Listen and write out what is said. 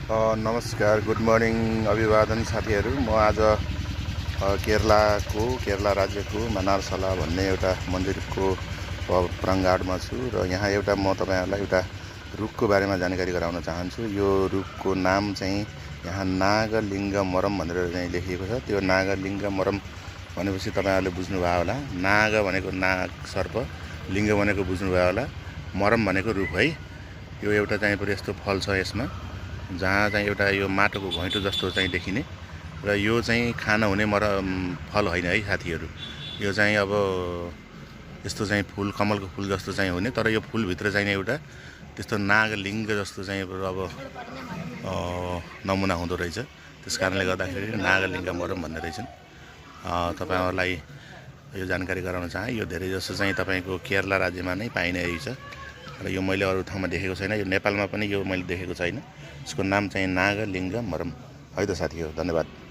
नमस्कार, good morning, अभिवादन साथीहरू। म आज केरला राज्यको मनारसला भन्ने एउटा मन्दिरको प्राङ्गणमा छु र यहाँ म तपाईहरुलाई एउटा रुखको बारेमा जानकारी गराउन चाहन्छु। यो रुखको नाम चाहिँ यहाँ नागलिङ्गमरम भनेर चाहिँ लेखिएको छ। त्यो नागलिङ्गमरम भनेपछि तपाईहरुले बुझ्नुभयो होला। नाग भनेको नाग सर्प, लिङ्ग भनेको बुझ्नुभयो होला, मरम भनेको रुख है। यो एउटा चाहिँ यस्तो फल छ यसमा, जहाँ चाहिँ एउटा यो माटोको घैँटो जस्तो चाहिँ देखिने, र यो चाहिँ खाना हुने फल होइन है साथीहरू। यो चाहिँ अब यस्तो चाहिँ फुल, कमलको फुल जस्तो चाहिँ हुने, तर यो फुलभित्र चाहिँ एउटा त्यस्तो नागलिङ्ग जस्तो चाहिँ अब नमुना हुँदो रहेछ। त्यस कारणले गर्दाखेरि नागलिङ्गमरम भन्ने रहेछन्। तपाईहरुलाई यो जानकारी गराउन चाहे। यो धेरै जसो चाहिँ तपाईको केरला राज्यमा नै पाइने रहेछ र यो मैले अरू ठाउँमा देखेको छैन। यो नेपालमा पनि यो मैले देखेको छैन। यसको नाम चाहिँ नागलिङ्गमरम है त साथीहरू। धन्यवाद।